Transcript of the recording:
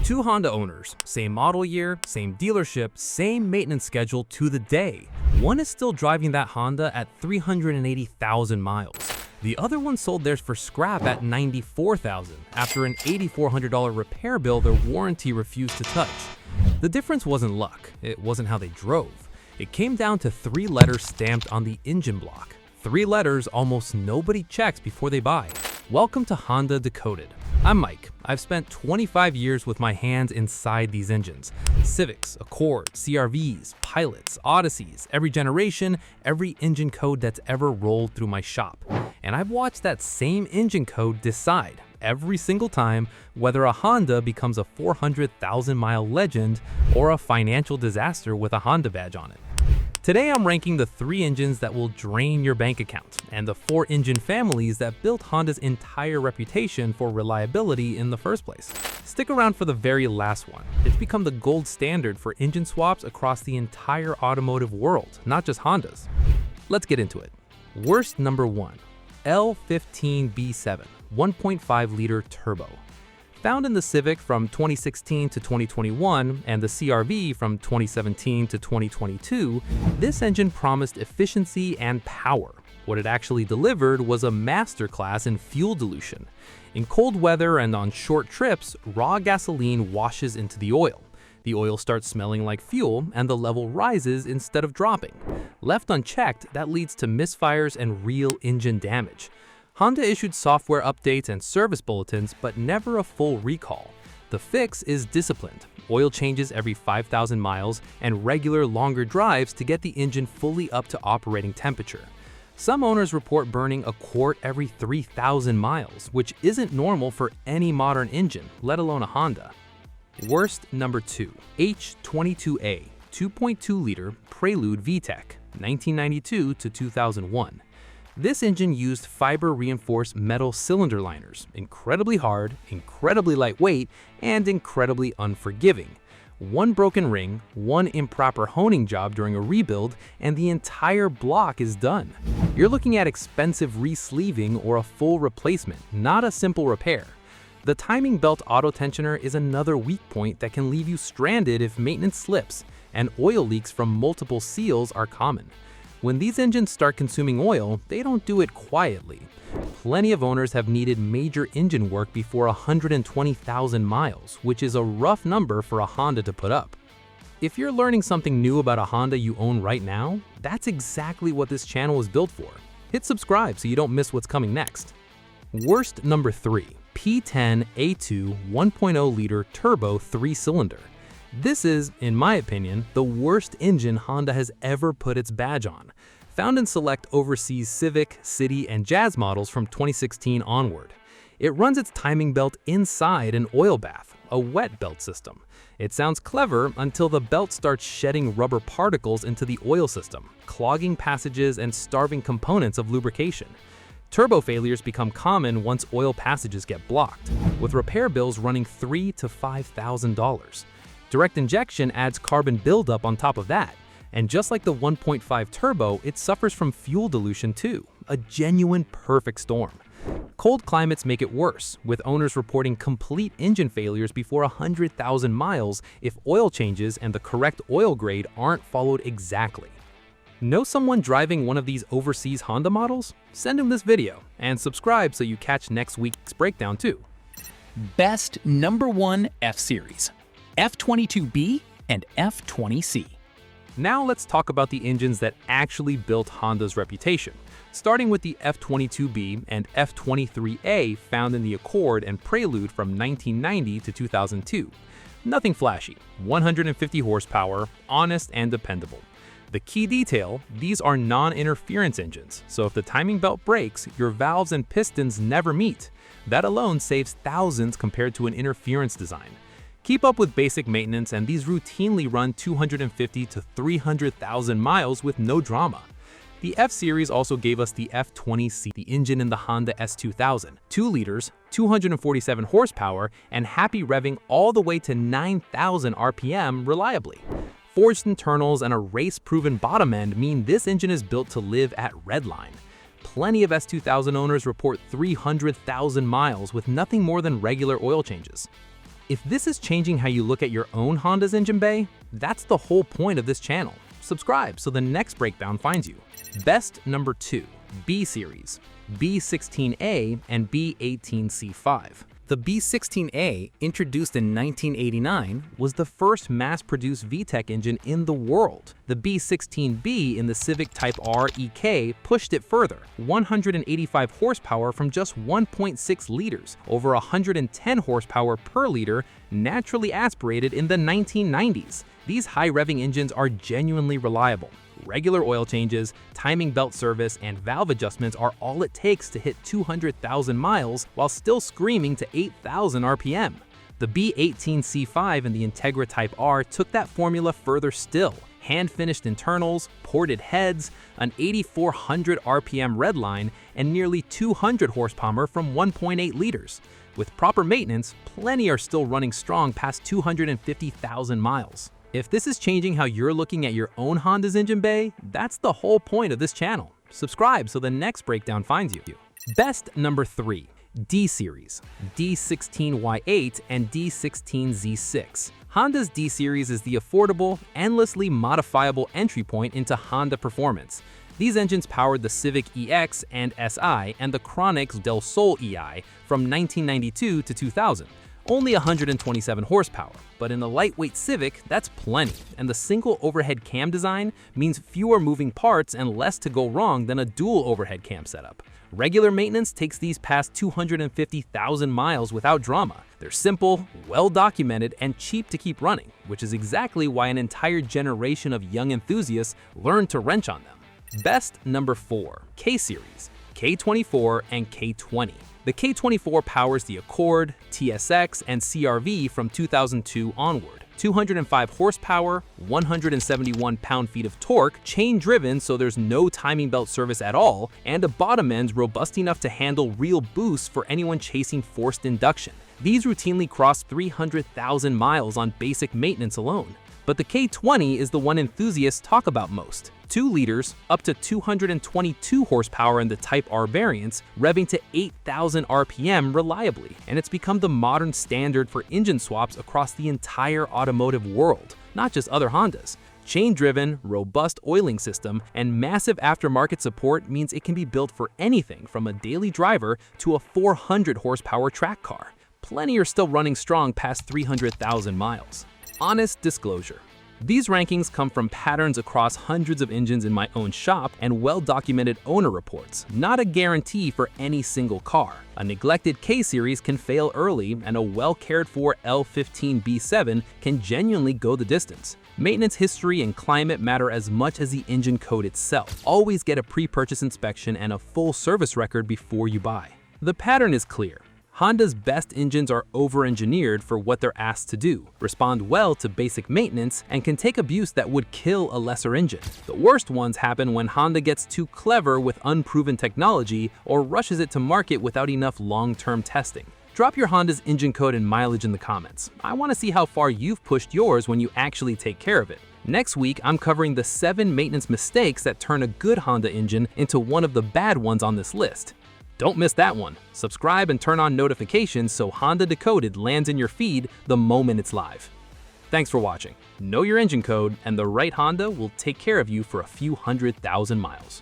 Two Honda owners, same model year, same dealership, same maintenance schedule to the day. One is still driving that Honda at 380,000 miles. The other one sold theirs for scrap at $94,000 after an $8,400 repair bill their warranty refused to touch. The difference wasn't luck, it wasn't how they drove. It came down to 3 letters stamped on the engine block. 3 letters almost nobody checks before they buy. Welcome to Honda Decoded. I'm Mike. I've spent 25 years with my hands inside these engines. Civics, Accord, CR-Vs, Pilots, Odysseys, every generation, every engine code that's ever rolled through my shop. And I've watched that same engine code decide every single time whether a Honda becomes a 400,000-mile legend or a financial disaster with a Honda badge on it. Today I'm ranking the 3 engines that will drain your bank account and the 4 engine families that built Honda's entire reputation for reliability in the first place. Stick around for the very last one. It's become the gold standard for engine swaps across the entire automotive world, not just Honda's. Let's get into it. Worst number 1, L15 B7 1.5-liter turbo. Found in the Civic from 2016 to 2021 and the CR-V from 2017 to 2022, this engine promised efficiency and power. What it actually delivered was a masterclass in fuel dilution. In cold weather and on short trips, raw gasoline washes into the oil. The oil starts smelling like fuel and the level rises instead of dropping. Left unchecked, that leads to misfires and real engine damage. Honda issued software updates and service bulletins, but never a full recall. The fix is disciplined, oil changes every 5,000 miles, and regular longer drives to get the engine fully up to operating temperature. Some owners report burning a quart every 3,000 miles, which isn't normal for any modern engine, let alone a Honda. Worst number 2, H22A 2.2-liter Prelude VTEC, 1992 to 2001. This engine used fiber-reinforced metal cylinder liners, incredibly hard, incredibly lightweight, and incredibly unforgiving. One broken ring, one improper honing job during a rebuild, and the entire block is done. You're looking at expensive re-sleeving or a full replacement, not a simple repair. The timing belt auto tensioner is another weak point that can leave you stranded if maintenance slips, and oil leaks from multiple seals are common. When these engines start consuming oil, they don't do it quietly. Plenty of owners have needed major engine work before 120,000 miles, which is a rough number for a Honda to put up. If you're learning something new about a Honda you own right now, that's exactly what this channel is built for. Hit subscribe so you don't miss what's coming next. Worst number 3, P10A2 1.0-liter turbo 3-cylinder. This is, in my opinion, the worst engine Honda has ever put its badge on. Found in select overseas Civic, City, and Jazz models from 2016 onward. It runs its timing belt inside an oil bath, a wet belt system. It sounds clever until the belt starts shedding rubber particles into the oil system, clogging passages and starving components of lubrication. Turbo failures become common once oil passages get blocked, with repair bills running $3,000 to $5,000. Direct injection adds carbon buildup on top of that, and just like the 1.5 turbo, it suffers from fuel dilution too, a genuine perfect storm. Cold climates make it worse, with owners reporting complete engine failures before 100,000 miles if oil changes and the correct oil grade aren't followed exactly. Know someone driving one of these overseas Honda models? Send them this video, and subscribe so you catch next week's breakdown too. Best number 1 F-Series. F22B and F20C. Now let's talk about the engines that actually built Honda's reputation, starting with the F22B and F23A found in the Accord and Prelude from 1990 to 2002. Nothing flashy, 150 horsepower, honest and dependable. The key detail, these are non-interference engines, so if the timing belt breaks, your valves and pistons never meet. That alone saves thousands compared to an interference design. Keep up with basic maintenance and these routinely run 250 to 300,000 miles with no drama. The F-Series also gave us the F20C, the engine in the Honda S2000, 2 liters, 247 horsepower, and happy revving all the way to 9,000 RPM reliably. Forged internals and a race-proven bottom end mean this engine is built to live at redline. Plenty of S2000 owners report 300,000 miles with nothing more than regular oil changes. If this is changing how you look at your own Honda's engine bay, that's the whole point of this channel. Subscribe so the next breakdown finds you. Best number 2, B-series, B16A and B18C5. The B16A, introduced in 1989, was the first mass-produced VTEC engine in the world. The B16B in the Civic Type R EK pushed it further, 185 horsepower from just 1.6 liters, over 110 horsepower per liter, naturally aspirated in the 1990s. These high-revving engines are genuinely reliable. Regular oil changes, timing belt service, and valve adjustments are all it takes to hit 200,000 miles while still screaming to 8,000 RPM. The B18C5 and the Integra Type R took that formula further still. Hand-finished internals, ported heads, an 8,400 RPM redline, and nearly 200 horsepower from 1.8 liters. With proper maintenance, plenty are still running strong past 250,000 miles. If this is changing how you're looking at your own Honda's engine bay, that's the whole point of this channel. Subscribe so the next breakdown finds you. Best number 3, D-series, D16Y8 and D16Z6. Honda's D-series is the affordable, endlessly modifiable entry point into Honda performance. These engines powered the Civic EX and SI and the Chronix Del Sol EI from 1992 to 2000. Only 127 horsepower, but in a lightweight Civic, that's plenty, and the single overhead cam design means fewer moving parts and less to go wrong than a dual overhead cam setup. Regular maintenance takes these past 250,000 miles without drama. They're simple, well-documented, and cheap to keep running, which is exactly why an entire generation of young enthusiasts learned to wrench on them. Best number 4, K-series, K24 and K20. The K24 powers the Accord, TSX, and CR-V from 2002 onward. 205 horsepower, 171 pound-feet of torque, chain-driven so there's no timing belt service at all, and a bottom end robust enough to handle real boosts for anyone chasing forced induction. These routinely cross 300,000 miles on basic maintenance alone. But the K20 is the one enthusiasts talk about most. 2 liters, up to 222 horsepower in the Type R variants, revving to 8,000 RPM reliably, and it's become the modern standard for engine swaps across the entire automotive world, not just other Hondas. Chain-driven, robust oiling system, and massive aftermarket support means it can be built for anything from a daily driver to a 400 horsepower track car. Plenty are still running strong past 300,000 miles. Honest disclosure. These rankings come from patterns across hundreds of engines in my own shop and well-documented owner reports, not a guarantee for any single car. A neglected K-series can fail early, and a well-cared-for L15B7 can genuinely go the distance. Maintenance history and climate matter as much as the engine code itself. Always get a pre-purchase inspection and a full service record before you buy. The pattern is clear. Honda's best engines are over-engineered for what they're asked to do, respond well to basic maintenance, and can take abuse that would kill a lesser engine. The worst ones happen when Honda gets too clever with unproven technology or rushes it to market without enough long-term testing. Drop your Honda's engine code and mileage in the comments. I want to see how far you've pushed yours when you actually take care of it. Next week, I'm covering the 7 maintenance mistakes that turn a good Honda engine into one of the bad ones on this list. Don't miss that one. Subscribe and turn on notifications so Honda Decoded lands in your feed the moment it's live. Thanks for watching. Know your engine code, and the right Honda will take care of you for a few 100,000 miles.